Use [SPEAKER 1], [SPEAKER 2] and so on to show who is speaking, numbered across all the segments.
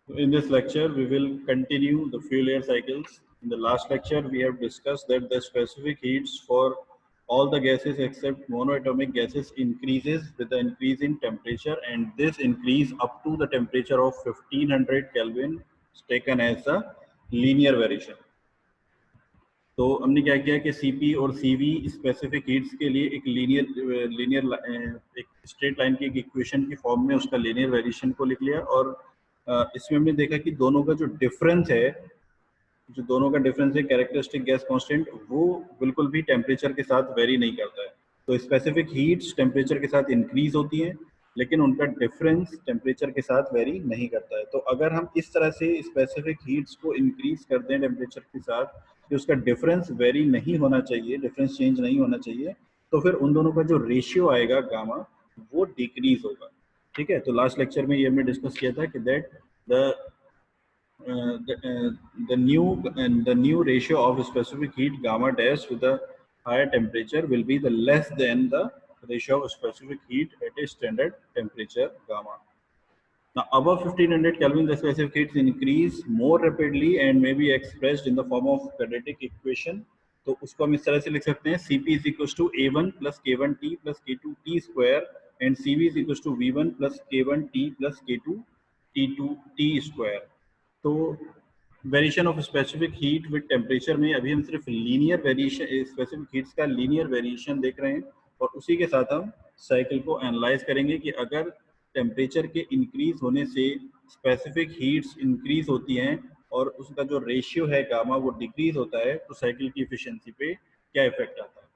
[SPEAKER 1] In this lecture, we will continue the fuel air cycles. In the last lecture, we have discussed that the specific heats for all the gases except monoatomic gases increases with the increase in temperature, and this increase up to the temperature of 1500 Kelvin is taken as a linear variation. तो हमने क्या किया कि Cp और Cv specific heats के लिए एक linear एक स्ट्रेट लाइन की एक इक्वेशन की फॉर्म में उसका लीनियर वेरिएशन को लिख लिया, और इसमें हमने देखा कि दोनों का जो डिफरेंस है कैरेक्टरिस्टिक गैस कांस्टेंट, वो बिल्कुल भी टेम्परेचर के साथ वेरी नहीं करता है। तो स्पेसिफिक हीट्स टेम्परेचर के साथ इंक्रीज होती हैं, लेकिन उनका डिफरेंस टेम्परेचर के साथ वेरी नहीं करता है। तो अगर हम इस तरह से स्पेसिफिक हीट्स को इंक्रीज कर दें टेम्परेचर के साथ कि उसका डिफरेंस वेरी नहीं होना चाहिए, डिफरेंस चेंज नहीं होना चाहिए, तो फिर उन दोनों का जो रेशियो आएगा गामा, वो डिक्रीज होगा। ठीक है, तो लास्ट लेक्चर में ये हमने डिस्कस किया था कि that the new ratio of specific heat gamma dash with a higher temperature will be the less than the ratio of specific heat at a standard temperature gamma. Now above 1500 Kelvin, the specific heats increase more rapidly and may be expressed in the form of quadratic equation. तो उसको हम इस तरह से लिख सकते हैं, Cp is equals to A1 plus K1T plus K2T square and Cv is equals to V1 plus K1T plus K2 T2T square. तो variation of specific heat with temperature में अभी हम सिर्फ लीनियर वेरिएशन, स्पेसिफिक हीट्स का linear variation देख रहे हैं, और उसी के साथ हम साइकिल को एनालाइज करेंगे कि अगर टेम्परेचर के इंक्रीज होने से स्पेसिफिक हीट्स इंक्रीज होती हैं और उसका जो रेशियो है गामा वो डिक्रीज होता है, तो साइकिल की एफिशिएंसी पे क्या इफेक्ट आता है।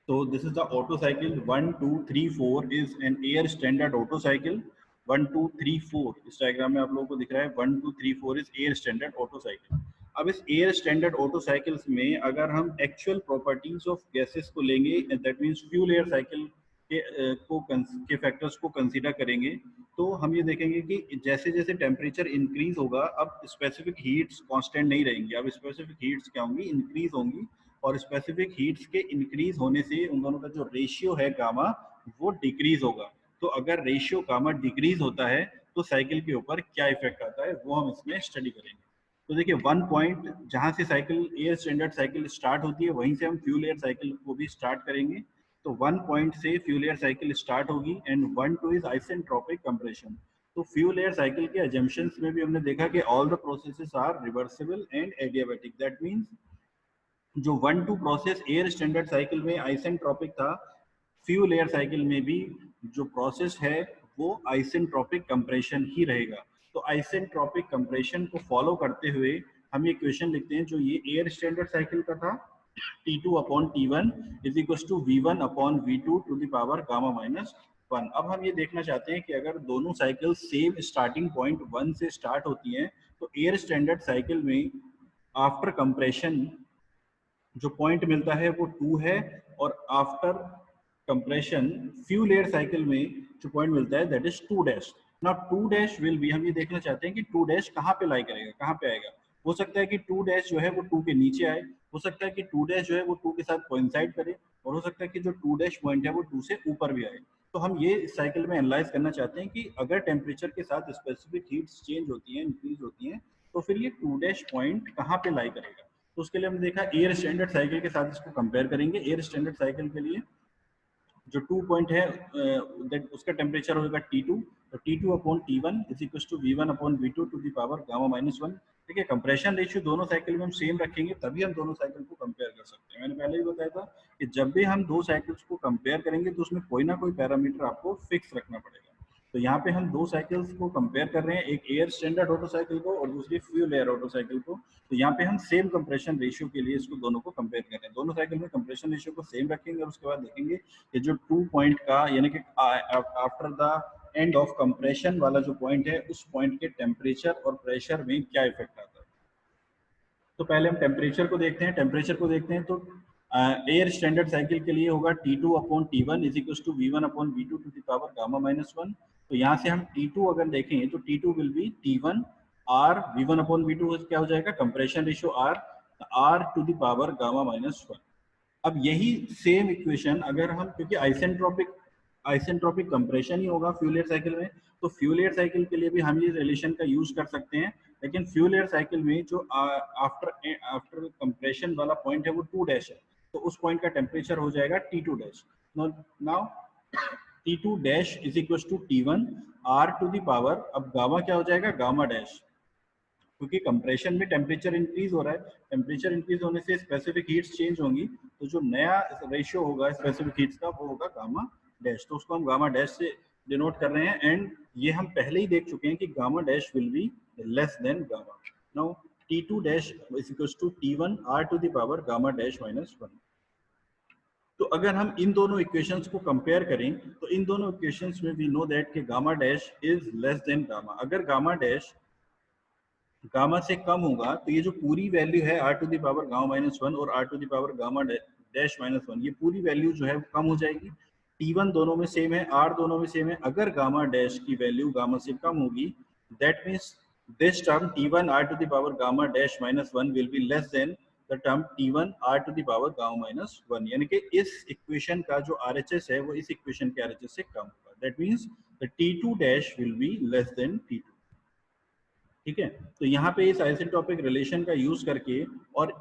[SPEAKER 1] तो this is the auto cycle 1 2 3 4 is an air standard Otto cycle. 1 2 3 4 इस डायग्राम में आप लोगों को दिख रहा है, 1 2 3 4 is air standard Otto cycle. अब इस एयर स्टैंडर्ड ऑटो साइकिल्स में अगर हम एक्चुअल प्रॉपर्टीज ऑफ गैसेस को लेंगे, that means fuel air cycle के फैक्टर्स को कंसीडर करेंगे, तो हम ये देखेंगे कि जैसे जैसे टेम्परेचर इंक्रीज होगा, अब स्पेसिफिक हीट्स कांस्टेंट नहीं रहेंगी, अब स्पेसिफिक हीट्स क्या होंगी, इंक्रीज होंगी, और स्पेसिफिक हीट्स के इंक्रीज होने से उन दोनों का जो रेशियो है गामा वो डिक्रीज होगा। तो अगर रेशियो गामा डिक्रीज होता है तो साइकिल के ऊपर क्या इफेक्ट आता है वो हम इसमें स्टडी करेंगे। तो देखिए, वन पॉइंट जहां से cycle air standard cycle start होती है, वहीं से हम फ्यूल एयर साइकिल को भी स्टार्ट करेंगे। तो 1 पॉइंट से फ्यूल एयर साइकिल स्टार्ट होगी एंड 1 2 इज आइसेंट्रोपिक कंप्रेशन। तो फ्यूल एयर साइकिल के अजम्पशंस में भी हमने देखा कि all the processes are reversible and adiabatic. That means जो 1 2 प्रोसेस एयर स्टैंडर्ड साइकिल में आइसेंट्रोपिक था, फ्यूल एयर साइकिल में भी जो प्रोसेस है वो आइसेंट्रोपिक कंप्रेशन ही रहेगा। तो आइसेंट्रोपिक कंप्रेशन को फॉलो करते हुए हम ये इक्वेशन लिखते हैं, जो ये एयर स्टैंडर्ड साइकिल का था, T2 upon T1 is equal to V1 upon V2 to the power gamma minus 1। अब हम ये देखना चाहते हैं कि अगर दोनों साइकिल सेम स्टार्टिंग पॉइंट 1 से स्टार्ट होती हैं, तो एयर स्टैंडर्ड साइकिल में आफ्टर कंप्रेशन जो पॉइंट मिलता है वो 2 है, और after compression fuel air cycle में जो पॉइंट मिलता है that is 2 dash. Now 2 dash will B, हम ये देखना चाहते हैं कि 2 डैश कहाँ पे लाई करेगा, कहाँ पे आएगा। हो सकता है कि 2 डैश जो है वो 2 के नीचे आए, हो सकता है कि 2 डैश जो है वो 2 के साथ कोइंसाइड करे, और हो सकता है कि जो 2 डैश पॉइंट है वो 2 से ऊपर भी आए। तो हम ये इस साइकिल में एनालाइज करना चाहते हैं कि अगर टेम्परेचर के साथ स्पेसिफिक हीट्स चेंज होती हैं, इंक्रीज होती हैं, तो फिर ये 2 डैश पॉइंट कहाँ पे लाई करेगा। तो उसके लिए हमने देखा एयर स्टैंडर्ड साइकिल के साथ इसको कंपेयर करेंगे। एयर स्टैंडर्ड साइकिल के लिए जो 2 पॉइंट है दैट उसका टेम्परेचर होगा T2, तो T2 upon T1 is equal to V1 upon V2 to the power gamma minus 1। ठीक है, कंप्रेशन रेशियो दोनों साइकिल में हम सेम रखेंगे, तभी हम दोनों साइकिल को कंपेयर कर सकते हैं। मैंने पहले ही बताया था कि जब भी हम दो साइकिल्स को कंपेयर करेंगे तो उसमें कोई ना कोई पैरामीटर आपको फिक्स रखना पड़ेगा। तो यहाँ पे हम दो साइकिल्स को कंपेयर कर रहे हैं, एक एयर स्टैंडर्ड ऑटो साइकिल को और दूसरी फ्यूल एयर ऑटो साइकिल को। तो यहाँ पे हम सेम कंप्रेशन रेशियो के लिए इसको दोनों को कंपेयर कर रहे हैं। दोनों साइकिल में कंप्रेशन रेशियो को सेम रखेंगे और उसके बाद देखेंगे कि जो 2 पॉइंट का, यानी कि after the end of compression वाला जो पॉइंट है, उस पॉइंट के टेम्परेचर और प्रेशर में क्या इफेक्ट आता है। तो पहले हम टेम्परेचर को देखते हैं। तो एयर स्टैंडर्ड साइकिल के लिए होगा T2 upon T1 is equal to V1 upon V2 to the power gamma minus 1। तो यहाँ से हम T2 अगर देखें तो T2 will be T1 R V1 upon V2 क्या हो जाएगा, compression ratio R to the power gamma minus 1। अब यही सेम इक्वेशन अगर हम, क्योंकि आइसेंट्रोपिक कंप्रेशन ही होगा फ्यूल एयर साइकिल में, तो फ्यूल एयर साइकिल के लिए भी हम ये रिलेशन का यूज कर सकते हैं, लेकिन फ्यूल एयर साइकिल में जो आफ्टर कंप्रेशन वाला पॉइंट है वो 2 डैश है, तो उस पॉइंट का टेम्परेचर हो जाएगा T2 dash. Now T2 dash is equal to T1 R to the power, अब गामा क्या हो जाएगा, गामा डैश, क्योंकि कंप्रेशन में टेम्परेचर इंक्रीज हो रहा है, टेम्परेचर इंक्रीज होने से स्पेसिफिक हीट्स चेंज होंगी, तो जो नया रेशियो होगा स्पेसिफिक हीट्स का वो होगा गामा डैश, तो उसको हम गामा डैश से डिनोट कर रहे हैं। एंड ये हम पहले ही देख चुके हैं कि gamma dash will be less than gamma. Now T2 dash is equal to T1 R to the power gamma dash minus 1। तो अगर हम इन दोनों इक्वेशंस को कंपेयर करें तो इन दोनों इक्वेशंस में वी नो दैट कि gamma dash is less than gamma. अगर गामा डैश गामा से कम होगा तो ये जो पूरी वैल्यू है R to the power gamma minus 1 और R to the power gamma dash minus 1, ये पूरी वैल्यू जो है वो कम हो जाएगी। T1 दोनों में सेम है, R दोनों में सेम है, अगर गामा डैश की वैल्यू गामा से कम होगी that means this term T1 R to the power gamma dash minus 1 will be less than the term T1 R to the power gamma minus 1, यानी कि इस इक्वेशन का जो RHS है वो इस इक्वेशन के RHS से कम होगा। That means the T2 dash will be less then T2। ठीक है, तो यहाँ पे इस आइसेंट्रोपिक रिलेशन का यूज करके और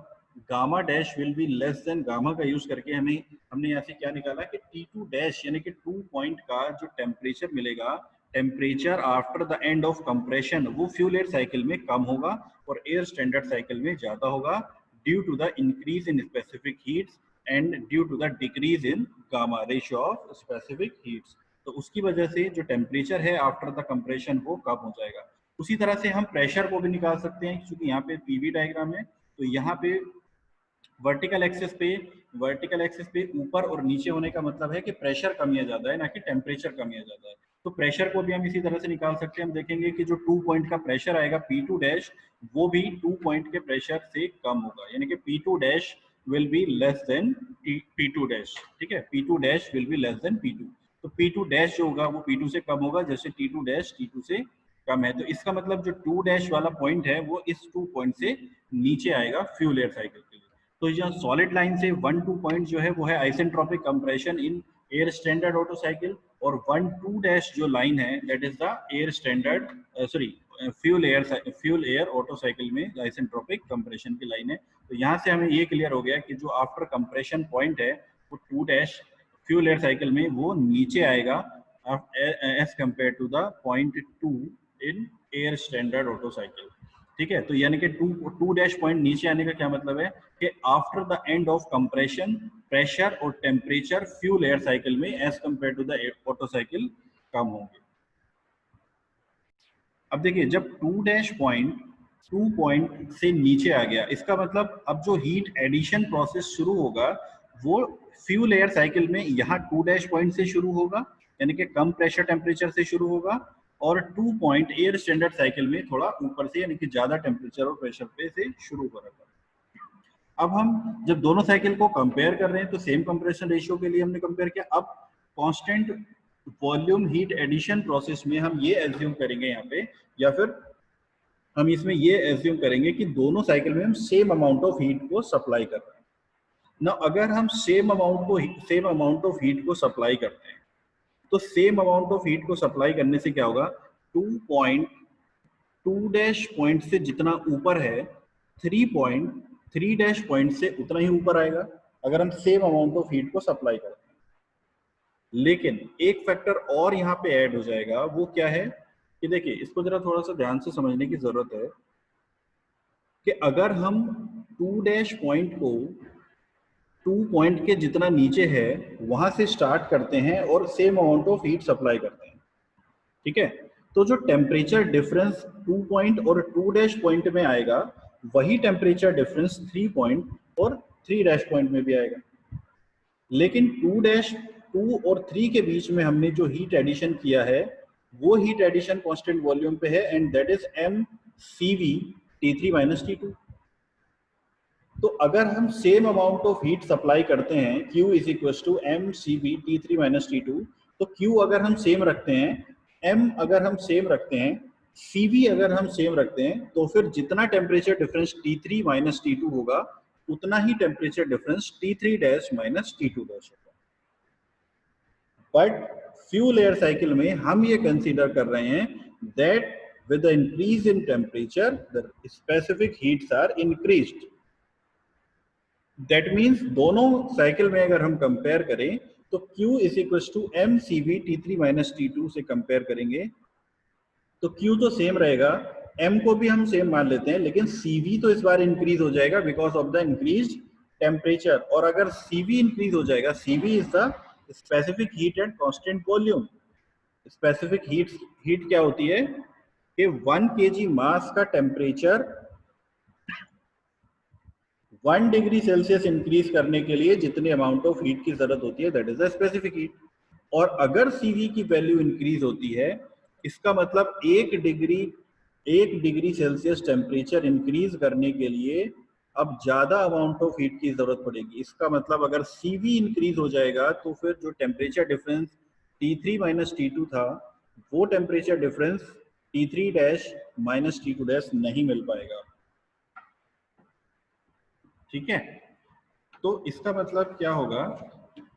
[SPEAKER 1] gamma dash will be less than gamma का यूज करके हमने यहाँ से क्या निकाला कि T2 डैश यानी कि 2 पॉइंट का जो टेम्परेचर मिलेगा, temperature after the end of compression, वो फ्यूल एयर साइकिल में कम होगा और एयर स्टैंडर्ड साइकिल में ज्यादा होगा due to the increase in specific heats and due to the decrease in gamma ratio of specific heats. तो उसकी वजह से जो टेम्परेचर है आफ्टर द कंप्रेशन वो कम हो जाएगा। उसी तरह से हम प्रेशर को भी निकाल सकते हैं, क्योंकि यहाँ पे पीवी डायग्राम है, तो यहाँ पे वर्टिकल एक्सिस पे ऊपर और नीचे होने का मतलब है कि प्रेशर कम या ज्यादा है, ना कि टेम्परेचर कम या ज्यादा है। तो प्रेशर को भी हम इसी तरह से निकाल सकते हैं। हम देखेंगे कि जो 2 पॉइंट का प्रेशर आएगा P2 डैश, वो भी 2 पॉइंट के प्रेशर से कम होगा, यानी कि P2 dash will be less then P2 dash. ठीक है, P2 dash will be less then P2, तो P2 डैश जो होगा वो P2 से कम होगा, जैसे T2 डैश T2 से कम है। तो इसका मतलब जो 2 डैश वाला पॉइंट है वो इस 2 पॉइंट से नीचे आएगा फ्यूल एयर साइकिल के लिए। तो यह सॉलिड लाइन से 1-2 पॉइंट जो है वो है isentropic compression in air standard Otto cycle, और 1-2 डैश जो लाइन है that is the air standard fuel air auto cycle में आइसेंट्रोपिक कंप्रेशन की लाइन है। तो यहाँ से हमें ये क्लियर हो गया कि जो आफ्टर कंप्रेशन पॉइंट है वो 2 डैश फ्यूल एयर साइकिल में वो नीचे आएगा as compare to the point 2 in air standard Otto cycle. ठीक है, तो यानी कि 2 डैश पॉइंट नीचे आने का क्या मतलब है कि after the end of compression pressure और टेम्परेचर फ्यूल एयर साइकिल में as compare to the auto cycle कम होंगे। अब देखिए, जब 2 पॉइंट से नीचे आ गया, इसका मतलब अब जो हीट एडिशन प्रोसेस शुरू होगा वो फ्यूल एयर साइकिल में यहाँ 2 डैश पॉइंट से शुरू होगा, यानी कि कम प्रेशर टेम्परेचर से शुरू होगा, और 2 पॉइंट एयर स्टैंडर्ड साइकिल में थोड़ा ऊपर से यानी कि ज्यादा टेम्परेचर और प्रेशर पे से शुरू हो रहा था। अब हम जब दोनों साइकिल को कंपेयर कर रहे हैं तो सेम कंप्रेशन रेशियो के लिए हमने कंपेयर किया। अब constant volume heat addition process में हम ये एज्यूम करेंगे यहाँ पे, या फिर हम इसमें ये एज्यूम करेंगे कि दोनों साइकिल में हम सेम अमाउंट ऑफ हीट को सप्लाई कर रहे हैं ना। अगर हम सेम अमाउंट ऑफ हीट को सप्लाई करते हैं तो सेम अमाउंट ऑफ हीट को सप्लाई करने से क्या होगा, 2 डैश पॉइंट से जितना ऊपर है 3 डैश पॉइंट से उतना ही ऊपर आएगा अगर हम सेम अमाउंट ऑफ हीट को सप्लाई करते हैं। लेकिन एक फैक्टर और यहाँ पे ऐड हो जाएगा, वो क्या है कि देखिए, इसको जरा थोड़ा सा ध्यान से समझने की जरूरत है कि अगर हम 2 डैश पॉइंट को 2 पॉइंट के जितना नीचे है वहां से स्टार्ट करते हैं और same amount of heat supply करते हैं, ठीक है, तो जो टेम्परेचर डिफरेंस 2 पॉइंट और 2 डैश पॉइंट में आएगा वही टेम्परेचर डिफरेंस 3 पॉइंट और 3 डैश पॉइंट में भी आएगा। लेकिन 2 और 3 के बीच में हमने जो हीट एडिशन किया है वो हीट एडिशन कांस्टेंट वॉल्यूम पे है, and that is mCv T3 - T2। तो अगर हम same amount of heat supply करते हैं Q = mCv T3 - T2, तो Q अगर हम सेम रखते हैं, M अगर हम सेम रखते हैं, Cv अगर हम सेम रखते हैं, तो फिर जितना टेम्परेचर डिफरेंस T3 - T2 होगा उतना ही टेम्परेचर डिफरेंस T3 - T2 होगा। बट फ्यूल एयर साइकिल में हम ये कंसीडर कर रहे हैं that with the increase in temperature the specific heats are increased. That means दोनों साइकिल में अगर हम कंपेयर करें तो Q is equal to M C V T3 minus T2 से कंपेयर करेंगे तो Q तो सेम रहेगा, M को भी हम सेम मान लेते हैं, लेकिन CV तो इस बार इंक्रीज हो जाएगा because of the increase temperature. और अगर CV इंक्रीज हो जाएगा, CV is the specific heat and constant volume. Specific heat क्या होती है कि 1 kg मास का टेम्परेचर 1 डिग्री सेल्सियस इंक्रीज करने के लिए जितने अमाउंट ऑफ हीट की जरूरत होती है that is the specific heat. और अगर CV की वैल्यू इंक्रीज होती है, इसका मतलब 1 डिग्री सेल्सियस टेम्परेचर इंक्रीज करने के लिए अब ज्यादा अमाउंट ऑफ हीट की जरूरत पड़ेगी. इसका मतलब अगर CV इंक्रीज हो जाएगा तो फिर जो temperature difference T3 minus T2 था वो temperature difference T3 dash minus T2 dash नहीं मिल पाएगा. ठीक है, तो इसका मतलब क्या होगा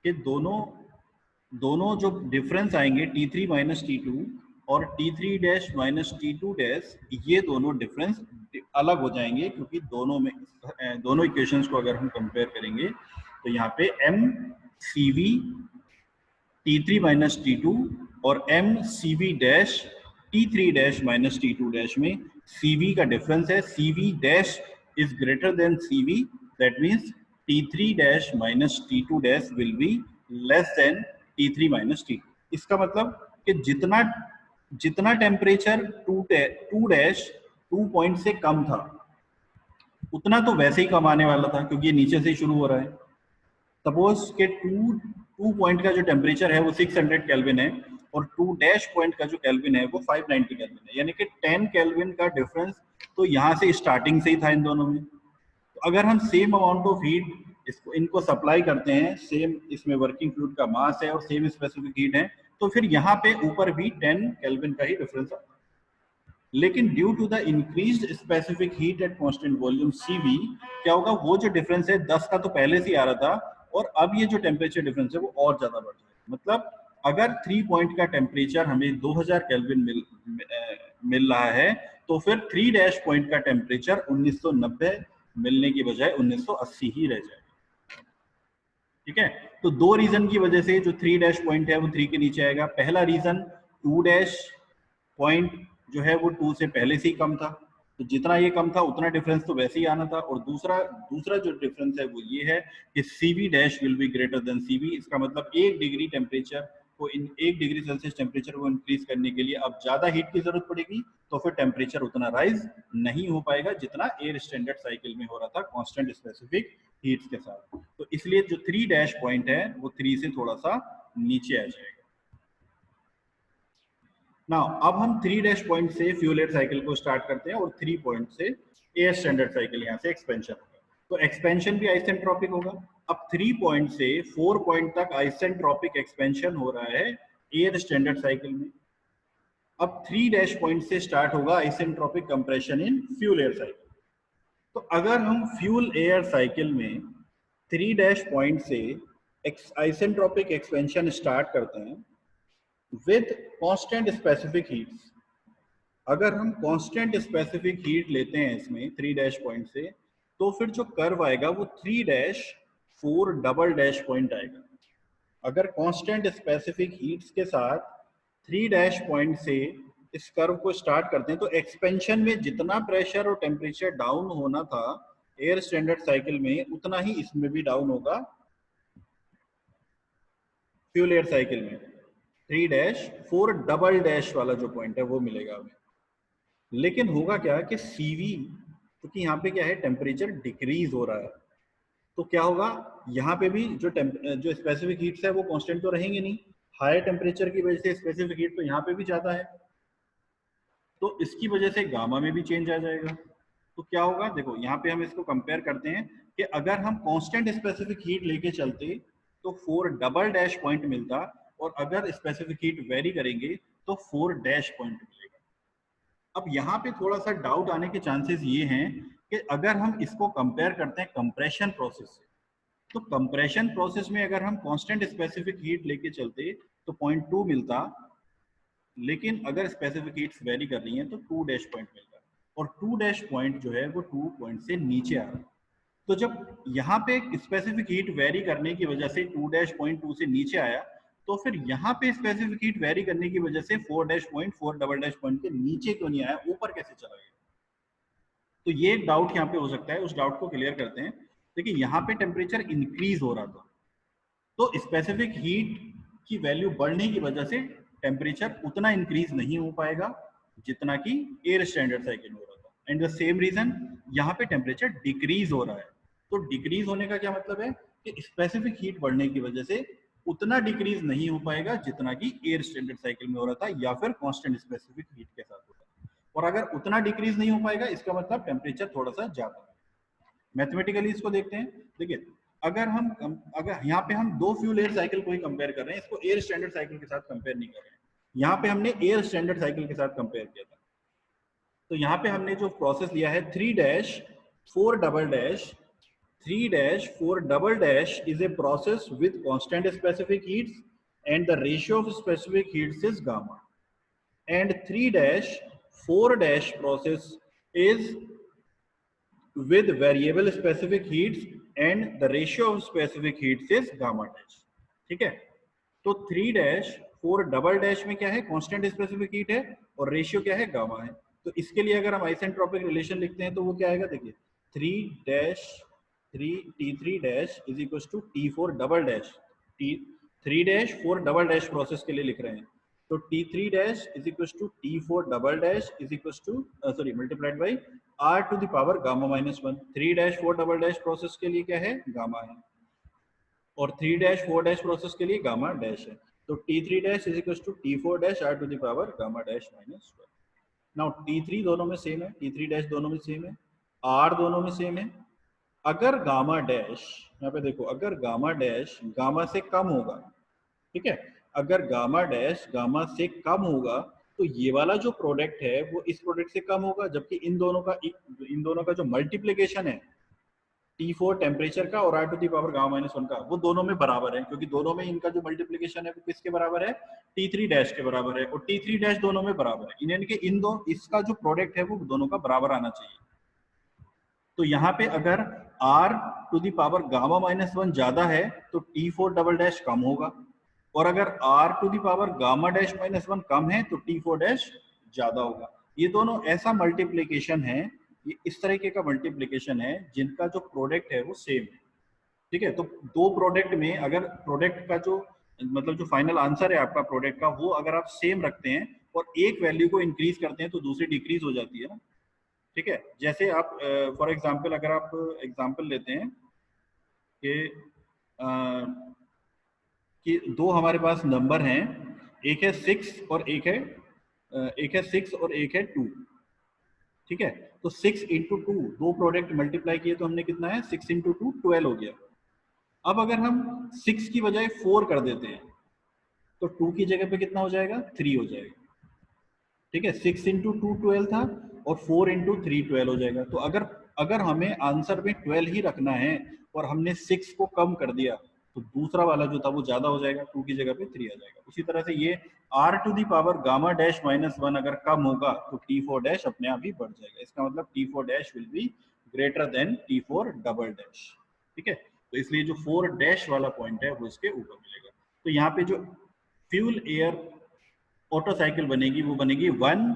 [SPEAKER 1] कि दोनों जो डिफरेंस आएंगे T3 माइनस T2 और T3 dash minus T2 dash, ये दोनों डिफरेंस अलग हो जाएंगे क्योंकि दोनों इक्वेशंस को अगर हम कंपेयर करेंगे तो यहाँ पे M CV T3 minus T2 और M CV dash T3 dash minus T2 dash में CV का डिफरेंस है. CV dash is greater than CV, that means T3 dash minus T2 dash will be less than T3 minus T2. इसका मतलब कि जितना temperature 2 dash 2 point से कम था उतना तो वैसे ही कम आने वाला था क्योंकि ये नीचे से ही शुरू हो रहा है. सपोज के 2 पॉइंट का जो टेम्परेचर है वो 600 केल्विन है और 2 डैश पॉइंट का जो केल्विन है वो 590 केल्विन है, यानी कि 10 केल्विन का डिफरेंस तो यहाँ से स्टार्टिंग से ही था इन दोनों में. तो अगर हम सेम अमाउंट ऑफ हीट इनको सप्लाई करते हैं, सेम इसमें वर्किंग फ्लूइड का मास है और सेम स्पेसिफिक हीट है, तो फिर यहाँ पे ऊपर भी 10 केल्विन का ही डिफरेंस आता है. लेकिन due to the increased specific heat at constant volume CV क्या होगा, वो जो डिफरेंस है 10 का तो पहले से ही आ रहा था और अब ये जो टेम्परेचर डिफरेंस है वो और ज्यादा बढ़ जाएगा. मतलब अगर 3 पॉइंट का टेम्परेचर हमें 2000 केल्विन मिल रहा है तो फिर 3 डैश पॉइंट का टेम्परेचर 1990 मिलने की बजाय 1980 ही रह जाएगा. ठीक है, तो दो रीजन की वजह से जो 3 डैश पॉइंट है वो 3 के नीचे आएगा. पहला रीजन 2 डैश पॉइंट जो है वो 2 से पहले से ही कम था, तो जितना ये कम था उतना डिफरेंस तो वैसे ही आना था. और दूसरा जो डिफरेंस है वो ये है कि CV dash will be greater than CV. इसका मतलब 1 डिग्री टेम्परेचर को 1 डिग्री सेल्सियस टेम्परेचर को इंक्रीज करने के लिए अब ज्यादा हीट की जरूरत पड़ेगी, तो फिर टेम्परेचर उतना राइज नहीं हो पाएगा जितना एयर स्टैंडर्ड साइकिल में हो रहा था कांस्टेंट स्पेसिफिक हीट्स के साथ. तो इसलिए जो 3 डैश पॉइंट है वो 3 से थोड़ा सा नीचे आ जाएगा. नाउ अब हम 3 डैश पॉइंट से फ्यूल एयर साइकिल को स्टार्ट करते हैं और 3 पॉइंट से एयर स्टैंडर्ड साइकिल यहाँ से एक्सपेंशन होगा. तो एक्सपेंशन भी आइसेंट्रोपिक होगा. अब 3 पॉइंट से 4 पॉइंट तक आइसेंट्रोपिक एक्सपेंशन हो रहा है एयर स्टैंडर्ड साइकिल में. अब 3 डैश पॉइंट से स्टार्ट होगा isentropic compression in fuel air cycle. तो अगर हम फ्यूल एयर साइकिल में 3 डैश पॉइंट से आइसेंट्रोपिक एक्सपेंशन स्टार्ट करते हैं with constant specific heats, अगर हम कांस्टेंट स्पेसिफिक हीट लेते हैं इसमें 3 डैश पॉइंट से, तो फिर जो कर्व आएगा वो 3 डैश 4 डबल डैश पॉइंट आएगा. अगर कांस्टेंट स्पेसिफिक हीट्स के साथ 3 डैश पॉइंट से इस कर्व को स्टार्ट करते हैं तो एक्सपेंशन में जितना प्रेशर और टेम्परेचर डाउन होना था एयर स्टैंडर्ड साइकिल में उतना ही इसमें भी डाउन होगा फ्यूल एयर साइकिल में. 3 डैश 4 डबल डैश वाला जो पॉइंट है वो मिलेगा हमें. लेकिन होगा क्या कि CV, क्योंकि यहाँ पे क्या है टेम्परेचर डिक्रीज हो रहा है, तो क्या होगा यहाँ पे भी जो स्पेसिफिक हीट्स है वो कांस्टेंट तो रहेंगे नहीं. हायर टेम्परेचर की वजह से स्पेसिफिक हीट तो यहाँ पे भी ज्यादा है, तो इसकी वजह से गामा में भी चेंज आ जाएगा. तो क्या होगा, देखो यहाँ पे हम इसको कंपेयर करते हैं कि अगर हम कांस्टेंट स्पेसिफिक हीट लेके चलते तो 4 डबल डैश पॉइंट मिलता और अगर स्पेसिफिक हीट वेरी करेंगे तो 4 डैश पॉइंट मिलेगा. अब यहाँ पे थोड़ा सा डाउट आने के चांसेस ये हैं कि अगर हम इसको कंपेयर करते हैं कंप्रेशन प्रोसेस से, तो कंप्रेशन प्रोसेस में अगर हम कांस्टेंट स्पेसिफिक हीट लेके चलते तो 0.2 मिलता, लेकिन अगर स्पेसिफिक हीट्स वेरी कर रही हैं तो 2 डैश पॉइंट मिलता, और 2 डैश पॉइंट जो है वो 2 पॉइंट से नीचे आ रहा है। तो जब यहाँ पे स्पेसिफिक हीट वेरी करने की वजह से 2 डैश पॉइंट 2 से नीचे आया, तो फिर यहाँ पे स्पेसिफिक हीट वेरी करने की वजह से 4 dash point 4 double dash point के नीचे क्यों नहीं आया, ऊपर कैसे चला गया? तो ये एक डाउट यहाँ पे हो सकता है, उस डाउट को क्लियर करते हैं। देखिए यहाँ पे टेम्परेचर इंक्रीज हो रहा था, तो स्पेसिफिक हीट की वैल्यू बढ़ने की वजह से टेम्परेचर उतना इंक्रीज नहीं हो पाएगा जितना कि एयर स्टैंडर्ड साइकिल में हो रहा था। एंड द सेम रीजन यहाँ पे टेम्परेचर डिक्रीज हो रहा है। तो डिक्रीज होने का क्या मतलब है कि स्पेसिफिक हीट बढ़ने की वजह से उतना डिक्रीज नहीं हो पाएगा जितना कि एयर स्टैंडर्ड साइकिल में हो रहा था या फिर कांस्टेंट स्पेसिफिक हीट के साथ हो रहा था। और अगर उतना डिक्रीज नहीं हो पाएगा, इसका मतलब टेम्परेचर थोड़ा सा ज्यादा है। मैथमेटिकली इसको देखते हैं। देखिए अगर यहाँ पे हम दो फ्यूल एयर साइकिल को ही कंपेयर कर रहे हैं, इसको एयर स्टैंडर्ड साइकिल के साथ कंपेयर नहीं कर रहे हैं। यहाँ पे हमने एयर स्टैंडर्ड साइकिल के साथ कंपेयर किया था। तो यहाँ पे हमने जो प्रोसेस लिया है 3 dash 4 double dash 3 dash 4 double dash is a process with constant specific heats and the ratio of specific heats is gamma, and 3 dash 4 dash process is with variable specific heats and the ratio of specific heats is gamma dash। ठीक है, तो 3 dash 4 double dash में क्या है, constant specific heat है और ratio क्या है, गामा है। तो इसके लिए अगर हम आइसेंट्रोपिक रिलेशन लिखते हैं तो वो क्या आएगा, देखिए 3 dash 3 T3 dash is equal to T4 double dash, 3 dash 4 double dash process के लिए लिख रहे हैं। तो T3 dash is equal to T4 double dash is equal to sorry multiplied by R to the power gamma minus 1। 3 dash 4 double dash process के लिए क्या है, गामा है, और 3 डैश 4 डैश प्रोसेस के लिए गामा डैश है। तो T3 dash is equal to T4 dash R to the power gamma dash minus 1। Now T3 दोनों में सेम है, T3 डैश दोनों में सेम है, R दोनों में सेम है। अगर गामा डैश, यहाँ पे देखो, अगर गामा डैश गामा से कम होगा, ठीक है, अगर गामा डैश गामा से कम होगा तो ये वाला जो प्रोडक्ट है वो इस प्रोडक्ट से कम होगा, जबकि इन दोनों का जो मल्टीप्लिकेशन है T4 टेम्परेचर का और R to the power gamma minus 1 का, वो दोनों में बराबर है, क्योंकि दोनों में इनका जो मल्टीप्लिकेशन है वो किसके बराबर है, T3 डैश के बराबर है, और T3 डैश दोनों में बराबर है। यानी कि इन दो इसका जो प्रोडक्ट है वो दोनों का बराबर आना चाहिए। तो यहाँ पे अगर R to the power gamma minus 1 ज्यादा है तो T4 डबल डैश कम होगा, और अगर R to the power gamma dash minus 1 कम है तो T4 डैश ज्यादा होगा। ये दोनों ऐसा मल्टीप्लिकेशन है, ये इस तरीके का मल्टीप्लिकेशन है जिनका जो प्रोडक्ट है वो सेम है। ठीक है, तो दो प्रोडक्ट में अगर प्रोडक्ट का जो मतलब जो फाइनल आंसर है आपका प्रोडक्ट का, वो अगर आप सेम रखते हैं और एक वैल्यू को इंक्रीज करते हैं तो दूसरी डिक्रीज हो जाती है ना। ठीक है, जैसे आप फॉर एग्जांपल अगर आप एग्जांपल लेते हैं कि दो हमारे पास नंबर हैं, एक है 6 और एक है 2। ठीक है, तो 6 इंटू 2, दो प्रोडक्ट मल्टीप्लाई किए तो हमने कितना है, 6 इंटू 2 12 हो गया। अब अगर हम 6 की बजाय 4 कर देते हैं तो 2 की जगह पे कितना हो जाएगा, 3 हो जाएगा। ठीक है, 6 इंटू 2 12 था और 4 इंटू 3 12 हो जाएगा। तो अगर हमें आंसर में 12 ही रखना है और हमने 6 को कम कर दिया तो दूसरा वाला जो था वो ज्यादा हो जाएगा, 2 की जगह पे 3 आ जाएगा। उसी तरह से ये R to the power gamma dash minus 1 अगर कम होगा तो T4 डैश अपने आप ही बढ़ जाएगा। इसका मतलब T4 dash will be greater than T4 double dash. ठीक है, तो इसलिए जो 4 डैश वाला पॉइंट है वो इसके ऊपर मिलेगा। तो यहाँ पे जो फ्यूल एयर ऑटो साइकिल बनेगी वो बनेगी 1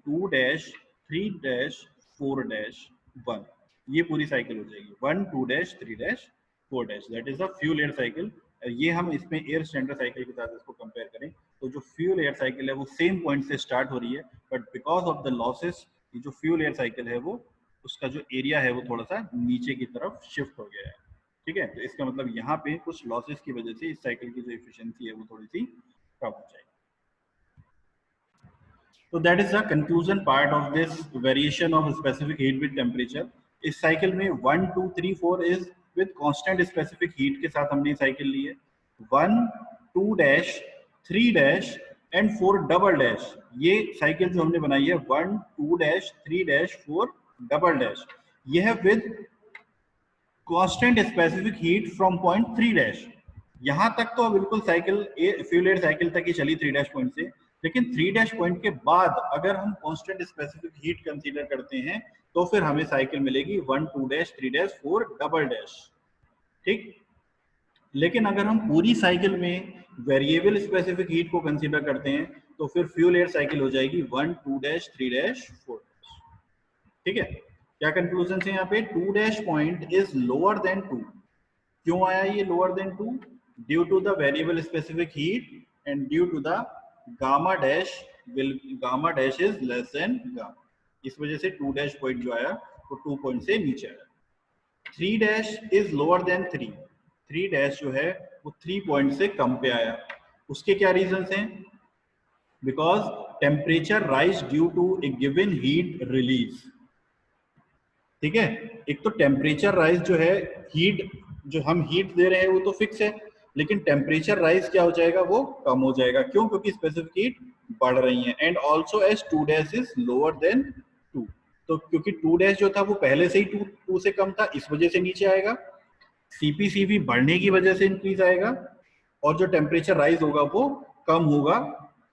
[SPEAKER 1] 2 डैश 3 डैश 4 डैश 1, ये पूरी साइकिल हो जाएगी 1 2 dash 3 dash 4 dash, that is the fuel air cycle. ये हम इसमें एयर स्टैंडर्ड साइकिल के साथ इसको कंपेयर करें तो जो फ्यूल एयर साइकिल है वो सेम पॉइंट से स्टार्ट हो रही है, but because of the losses ये जो फ्यूल एयर साइकिल है वो उसका जो एरिया है वो थोड़ा सा नीचे की तरफ शिफ्ट हो गया है। ठीक है, तो इसका मतलब यहाँ पे कुछ लॉसेस की वजह से इस साइकिल की जो एफिशिएंसी है वो थोड़ी सी कम हो जाएगी। So that is the conclusion part of this variation of specific heat with temperature। इस साइकिल में 1 2 3 4 is with constant specific heat के साथ हमने साइकिल ली है। 1 2 dash 3 dash and 4 double dash, ये साइकिल जो हमने बनाई है 1 2 डैश 3 डैश 4 डबल डैश, ये है with constant specific heat from point 3 dash. यहाँ तक तो बिल्कुल साइकिल फ्यूल एयर साइकिल तक ही चली 3 डैश पॉइंट से, लेकिन 3 डैश पॉइंट के बाद अगर हम कांस्टेंट स्पेसिफिक हीट कंसीडर करते हैं तो फिर हमें साइकिल मिलेगी 1 2 डैश 3 डैश 4 डबल डैश। ठीक, लेकिन अगर हम पूरी साइकिल में वेरिएबल स्पेसिफिक हीट को कंसीडर करते हैं तो फिर फ्यूल एयर साइकिल हो जाएगी 1 2 डैश 3 डैश 4। ठीक है, क्या कंक्लूजन है यहाँ पे? 2 dash point is lower than 2। क्यों आया ये lower than 2? Due to the variable specific heat and due to the gamma dash is less than gamma. इस वजह से 2 डैश पॉइंट जो आया वो 2 पॉइंट से नीचे आया। 3 dash is lower than 3। 3 dash जो है वो 3 पॉइंट से कम पे आया। उसके क्या रीजन हैं? Because temperature rise due to a given heat release. ठीक है, एक तो टेम्परेचर राइज जो है, हीट जो हम हीट दे रहे हैं वो तो फिक्स है, लेकिन टेम्परेचर राइज क्या हो जाएगा? वो कम हो जाएगा। क्यों? क्योंकि स्पेसिफिक हीट बढ़ रही है। And also as 2 dash is lower than 2, तो क्योंकि 2 डैश जो था वो पहले से ही 2 से कम था, इस वजह से नीचे आएगा। सीपीसीबी बढ़ने की वजह से इंक्रीज आएगा, और जो टेम्परेचर राइज होगा वो कम होगा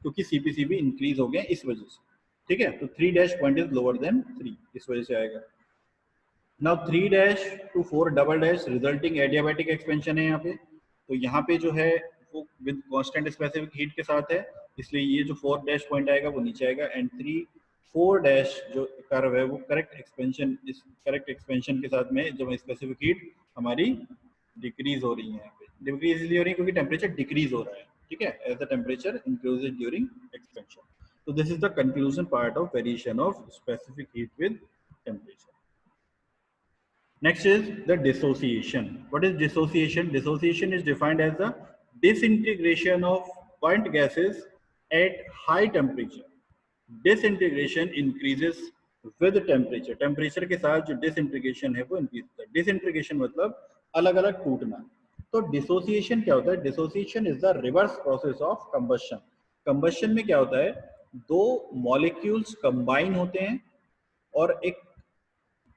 [SPEAKER 1] क्योंकि सीपीसीबी इंक्रीज हो गए इस वजह से। ठीक है, तो 3 dash point is lower than 3, इस वजह से आएगा। Now 3 dash to 4 double dash resulting adiabatic expansion है यहाँ पे। तो यहाँ पे जो है वो विद कांस्टेंट स्पेसिफिक हीट के साथ है, इसलिए ये जो 4 डैश पॉइंट आएगा वो नीचे आएगा। एंड 4 डैश जो कर्व है वो करेक्ट एक्सपेंशन के साथ में जब स्पेसिफिक हीट हमारी डिक्रीज हो रही है। यहाँ पे डिक्रीज इसलिए हो रही है क्योंकि टेम्परेचर डिक्रीज हो रहा है। ठीक है, as the temperature increases during expansion. तो this is the conclusion part of variation of specific heat with temperature. Next is the dissociation. What is dissociation? Dissociation is defined as the disintegration of burnt gases at high temperature. Disintegration increases with temperature. Temperature के साथ जो disintegration है वो increase होता है। Disintegration मतलब अलग अलग टूटना। तो dissociation क्या होता है? Dissociation is the reverse process of combustion. Combustion में क्या होता है? दो molecules combine होते हैं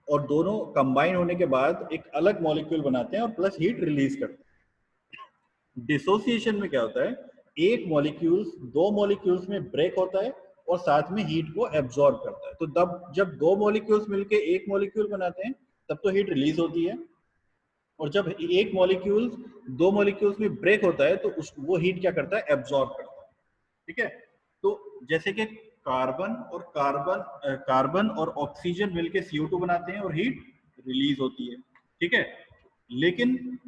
[SPEAKER 1] और दोनों कंबाइन होने के बाद एक अलग मॉलिक्यूल बनाते हैं और प्लस हीट रिलीज करते हैं। डिसोसिएशन में क्या होता है? एक मॉलिक्यूल दो मॉलिक्यूल्स में ब्रेक होता है और साथ में हीट को एब्जॉर्ब करता है। तो तब जब दो मॉलिक्यूल्स मिलके एक मॉलिक्यूल बनाते हैं तब तो हीट रिलीज होती है, और जब एक मॉलिक्यूल दो मॉलिक्यूल्स में ब्रेक होता है तो वो हीट क्या करता है? एब्जॉर्ब करता है। ठीक है, तो जैसे कि कार्बन और ऑक्सीजन मिलके CO2 बनाते हैं और हीट रिलीज होती है। ठीक है, लेकिन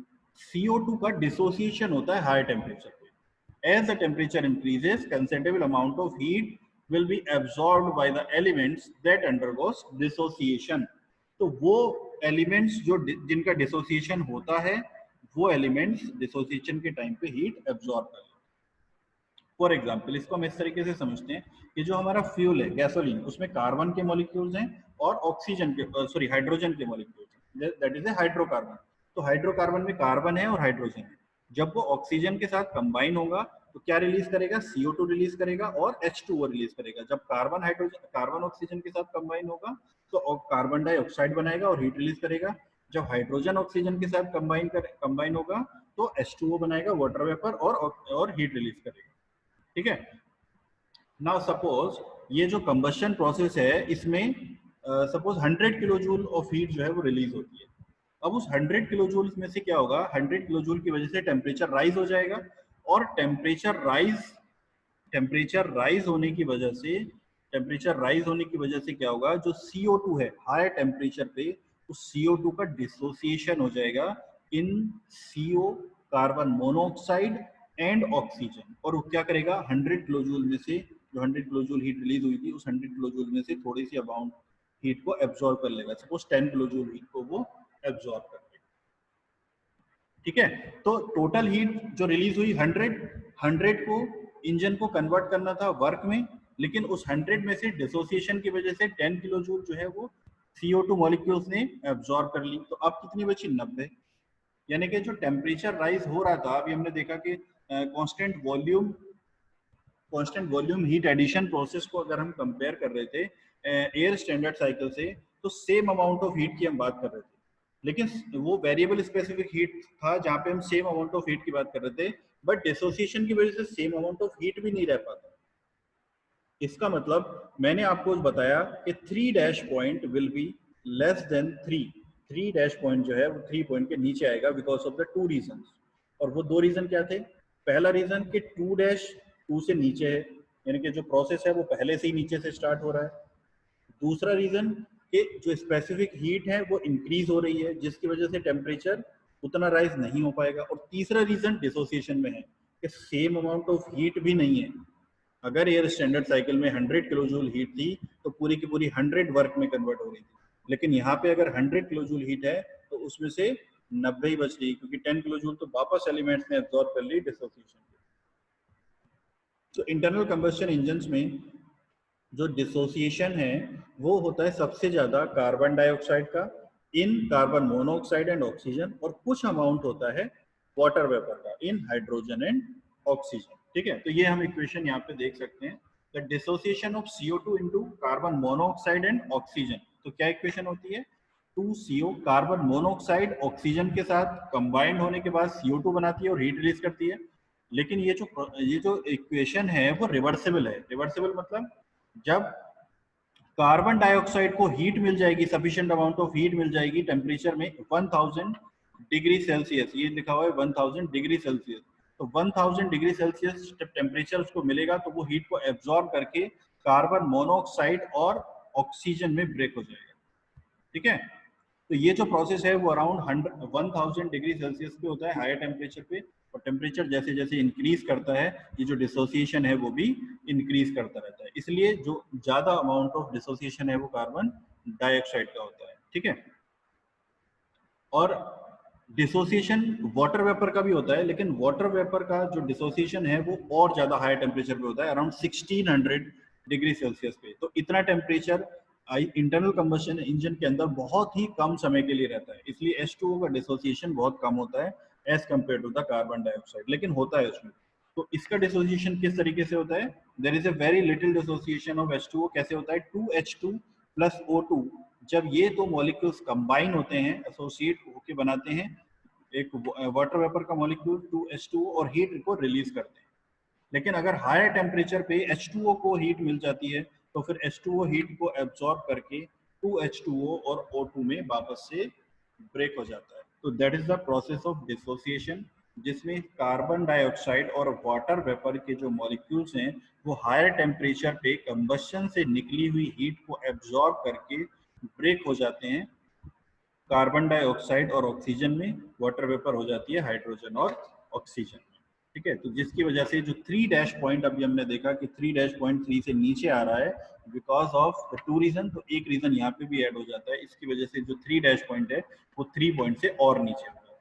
[SPEAKER 1] CO2 का डिसोसिएशन होता है हाई टेम्परेचर पे। As the temperature increases considerable amount of heat will be absorbed by the elements that undergoes dissociation. तो वो एलिमेंट्स जो जिनका डिसोसिएशन होता है वो एलिमेंट्स डिसोसिएशन के टाइम पे हीट एब्सॉर्ब कर लेते हैं। फॉर एग्जाम्पल इसको हम इस तरीके से समझते हैं कि जो हमारा फ्यूल है गैसोलीन, उसमें कार्बन के मॉलिक्यूल्स हैं और ऑक्सीजन के हाइड्रोजन के मॉलिक्यूल्स हैं, दैट इज ए हाइड्रोकार्बन। तो हाइड्रोकार्बन में कार्बन है और हाइड्रोजन है। जब वो ऑक्सीजन के साथ कंबाइन होगा तो क्या रिलीज करेगा? CO2 रिलीज करेगा और H2O रिलीज करेगा। जब कार्बन ऑक्सीजन के साथ कंबाइन होगा तो कार्बन डाइऑक्साइड बनाएगा और हीट रिलीज करेगा। जब हाइड्रोजन ऑक्सीजन के साथ कंबाइन होगा तो H2O बनाएगा, वाटर वेपर, और हीट रिलीज करेगा। ठीक है, नाउ सपोज ये जो कंबशन प्रोसेस है इसमें suppose 100 kilo joule of heat जो है वो रिलीज होती है। अब उस 100 किलो जूल में से क्या होगा? 100 किलो जूल की वजह से टेम्परेचर राइज हो जाएगा, और टेम्परेचर राइज होने की वजह से क्या होगा? जो CO2 है हाई टेम्परेचर पे, उस CO2 का डिसोसिएशन हो जाएगा इन CO, carbon monoxide and oxygen, और वो क्या करेगा? 100 किलो जूल में से जो 100 किलो जूल हीट रिलीज हुई थी उस 100 किलो जूल में से थोड़ी सी अमाउंट हीट को एब्जॉर्ब कर लेगा। सपोज 10 किलो जूल हीट को वो एब्जॉर्ब कर लेगा। ठीक है, तो टोटल हीट जो रिलीज हुई 100 को इंजन को कन्वर्ट करना था वर्क में, लेकिन उस 100 में से डिसोसिएशन की वजह से 10 किलो जूल जो है वो CO2 मॉलिक्यूल्स ने एब्जॉर्ब कर ली। तो अब कितनी बची? 90। यानी कि जो टेम्परेचर राइज हो रहा था, अभी हमने देखा कि constant volume heat addition process को अगर हम कंपेयर कर रहे थे एयर स्टैंडर्ड साइकिल से, तो सेम अमाउंट ऑफ हीट की हम बात कर रहे थे। लेकिन वो वेरिएबल स्पेसिफिक हीट था जहां पे हम सेम अमाउंट ऑफ हीट की बात कर रहे थे, बट डिसोसिएशन की वजह से सेम अमाउंट ऑफ हीट भी नहीं रह पाता। इसका मतलब मैंने आपको बताया कि 3 dash point will be less then 3 dash point जो है वो 3 पॉइंट के नीचे आएगा बिकॉज ऑफ द 2 रीजन। और वो 2 रीजन क्या थे? पहला रीजन कि 2 डैश 2 से नीचे है, यानी कि जो प्रोसेस है वो पहले से ही नीचे से स्टार्ट हो रहा है। दूसरा रीजन कि जो स्पेसिफिक हीट है वो इंक्रीज हो रही है, जिसकी वजह से टेम्परेचर उतना राइज नहीं हो पाएगा। और तीसरा रीजन डिसोसिएशन में है कि सेम अमाउंट ऑफ हीट भी नहीं है। अगर एयर स्टैंडर्ड साइकिल में 100 किलो जूल हीट थी तो पूरी की पूरी 100 वर्क में कन्वर्ट हो रही थी, लेकिन यहाँ पे अगर 100 किलो जूल हीट है तो उसमें से 90 ही बच रही, क्योंकि 10 किलो जूल तो वापस एलिमेंट्स ने एब्जॉर्ब कर ली डिसोसिएशन। तो इंटरनल कंबस्शन इंजन में जो डिसोसिएशन है वो होता है सबसे ज्यादा कार्बन डाइऑक्साइड का इन कार्बन मोनोऑक्साइड एंड ऑक्सीजन, और कुछ अमाउंट होता है वाटर वेपर का इन हाइड्रोजन एंड ऑक्सीजन। ठीक है, तो ये हम इक्वेशन यहाँ पे देख सकते हैं, the dissociation of CO2 into carbon monoxide and oxygen. तो क्या इक्वेशन होती है? 2CO कार्बन मोनोऑक्साइड ऑक्सीजन के साथ कंबाइंड होने के बाद CO2 बनाती है और हीट रिलीज करती है। लेकिन ये जो इक्वेशन है वो रिवर्सिबल है। रिवर्सिबल मतलब जब कार्बन डाइऑक्साइड को हीट मिल जाएगी, सफिशिएंट अमाउंट ऑफ हीट मिल जाएगी टेम्परेचर में 1000 डिग्री सेल्सियस, ये लिखा हुआ है 1000 डिग्री सेल्सियस, तो 1000 डिग्री सेल्सियस जब टेम्परेचर उसको मिलेगा तो वो हीट को एब्जॉर्ब करके कार्बन मोनोऑक्साइड और ऑक्सीजन में ब्रेक हो जाएगा। ठीक है, तो ये जो प्रोसेस है वो अराउंड 1000 डिग्री सेल्सियस पे होता है हायर टेम्परेचर पे, और टेम्परेचर जैसे जैसे इंक्रीज करता है ये जो डिसोसिएशन है वो भी इंक्रीज करता रहता है। इसलिए जो ज्यादा अमाउंट ऑफ डिसोसिएशन है वो कार्बन डाइऑक्साइड का होता है। ठीक है, और डिसोसिएशन वाटर वेपर का भी होता है, लेकिन वाटर वेपर का जो डिसोसिएशन है वो और ज्यादा हाई टेम्परेचर पे होता है, अराउंड 1600 डिग्री सेल्सियस पे। तो इतना टेम्परेचर इंटरनल कंबशन इंजन के अंदर बहुत ही कम समय के लिए रहता है, इसलिए H2O का डिसोसिएशन बहुत कम होता है as compare to the carbon dioxide, लेकिन होता है उसमें। तो इसका डिसोसिएशन किस तरीके से होता है? There is a very little dissociation of H2O। कैसे होता है? 2H2 प्लस O2, जब ये दो मॉलिक्यूल्स कंबाइन होते हैं, एसोसिएट होके बनाते हैं एक वाटर वेपर का मॉलिक्यूल 2H2O, और हीट को रिलीज करते हैं। लेकिन अगर हायर टेम्परेचर पे H2O को हीट मिल जाती है तो फिर H2O हीट को एब्जॉर्ब करके 2H2O और O2 में वापस से ब्रेक हो जाता है। तो that is the process of dissociation, जिसमें कार्बन डाइऑक्साइड और वाटर वेपर के जो मॉलिक्यूल्स हैं वो हायर टेम्परेचर पे कंबशन से निकली हुई हीट को एब्जॉर्ब करके ब्रेक हो जाते हैं कार्बन डाइऑक्साइड और ऑक्सीजन में, वाटर वेपर हो जाती है हाइड्रोजन और ऑक्सीजन में। ठीक है, तो जिसकी वजह से जो 3 डैश पॉइंट अभी हमने देखा कि 3 डैश पॉइंट 3 से नीचे आ रहा है बिकॉज ऑफ द 2 रीजन, तो एक रीजन यहाँ पे भी ऐड हो जाता है, इसकी वजह से जो 3 डैश पॉइंट है वो 3 पॉइंट से और नीचे हो जाता है।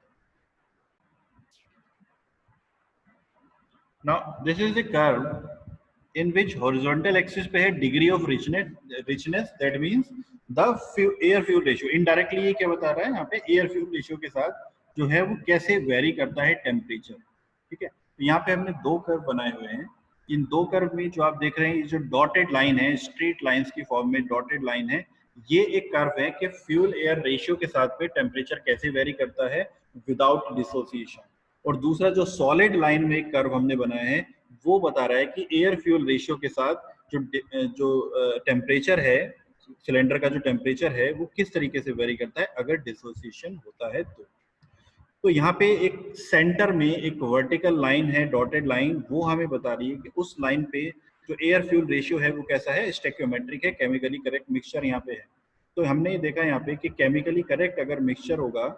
[SPEAKER 1] Now this is the curve in which horizontal axis पे है degree of richness, that means the air fuel ratio. Indirectly ये क्या बता रहा है यहाँ पे? एयर फ्यूल रेशियो के साथ जो है वो कैसे वेरी करता है टेम्परेचर। ठीक है, तो यहाँ पे हमने दो कर्व बनाए हुए हैं। इन दो कर्व में जो आप देख रहे हैं ये जो डॉटेड लाइन है, स्ट्रेट लाइंस की फॉर्म में डॉटेड लाइन है, ये एक कर्व है कि फ्यूल एयर रेशियो के साथ पे टेम्परेचर कैसे वेरी करता है विदाउट डिसोसिएशन। और दूसरा जो सॉलिड लाइन में एक कर्व हमने बनाया है वो बता रहा है कि एयर फ्यूल रेशियो के साथ जो टेम्परेचर है, सिलेंडर का जो टेम्परेचर है वो किस तरीके से वेरी करता है अगर डिसोसिएशन होता है तो यहाँ पे एक सेंटर में एक वर्टिकल लाइन है, डॉटेड लाइन, वो हमें बता रही है कि उस लाइन पे जो एयर फ्यूल रेशियो है वो कैसा है? स्टेक्योमेट्रिक है, केमिकली करेक्ट मिक्सचर यहाँ पे है। तो हमने देखा यहाँ पे कि केमिकली करेक्ट अगर मिक्सचर होगा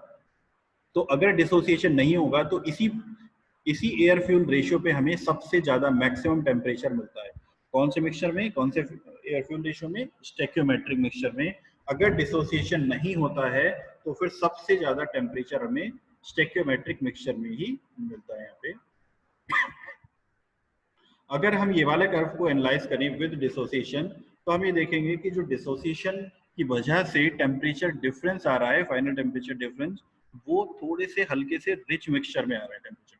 [SPEAKER 1] तो अगर डिसोसिएशन नहीं होगा तो इसी एयर फ्यूल रेशियो पे हमें सबसे ज्यादा मैक्सिमम टेम्परेचर मिलता है। कौन से मिक्सचर में? कौन से एयर फ्यूल रेशियो में? स्टेक्योमेट्रिक मिक्सचर में। अगर डिसोसिएशन नहीं होता है तो फिर सबसे ज्यादा टेम्परेचर हमें स्टेक्योमेट्रिक मिक्सचर में ही मिलता है यहाँ पे। अगर हम ये वाले कर्व को एनालाइज करें विद डिसोसिएशन तो हम ये देखेंगे कि जो डिसोसिएशन की वजह से टेम्परेचर डिफरेंस आ रहा है, फाइनल टेम्परेचर डिफरेंस, वो थोड़े से हल्के से रिच मिक्सचर में आ रहा है टेम्परेचर।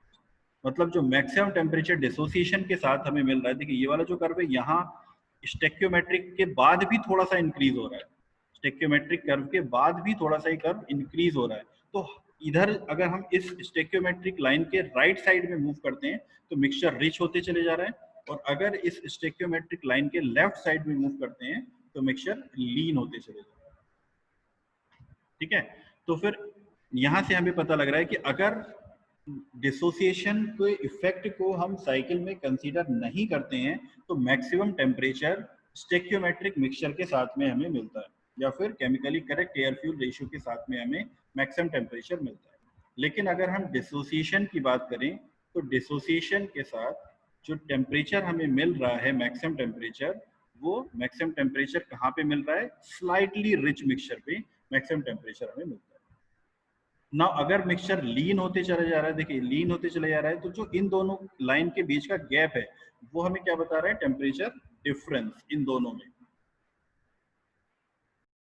[SPEAKER 1] मतलब जो मैक्सिमम टेम्परेचर डिसोसिएशन के साथ हमें मिल रहा है, देखिए ये वाला जो कर्व है यहाँ स्टेक्योमेट्रिक के बाद भी थोड़ा सा इंक्रीज हो रहा है, स्टेक्योमेट्रिक कर्व के बाद भी थोड़ा सा ही कर्व इंक्रीज हो रहा है। तो इधर अगर हम इस स्टेक्योमेट्रिक लाइन के राइट साइड में मूव करते हैं तो मिक्सचर रिच होते चले जा रहा है, और अगर इस स्टेक्योमेट्रिक लाइन के लेफ्ट साइड में मूव करते हैं तो मिक्सचर लीन होते चले जा रहा है। ठीक है, तो फिर यहां से हमें पता लग रहा है कि अगर डिसोसिएशन के इफेक्ट को हम साइकिल में कंसीडर नहीं करते हैं तो मैक्सिमम टेम्परेचर स्टेक्योमेट्रिक मिक्सचर के साथ में हमें मिलता है, या फिर chemically correct air fuel ratio के साथ में हमें मैक्सिमम टेम्परेचर मिलता है। लेकिन अगर हम डिसोसिएशन की बात करें तो डिसोसिएशन के साथ जो टेम्परेचर हमें मिल रहा है मैक्सिमम टेम्परेचर, वो मैक्सिमम टेम्परेचर कहाँ पे मिल रहा है, स्लाइटली रिच मिक्सचर पे मैक्सिमम टेम्परेचर हमें मिलता है। ना अगर मिक्सचर लीन होते चले जा रहा है, देखिए लीन होते चले जा रहा है, तो जो इन दोनों लाइन के बीच का गैप है वो हमें क्या बता रहा है, टेम्परेचर डिफरेंस इन दोनों में।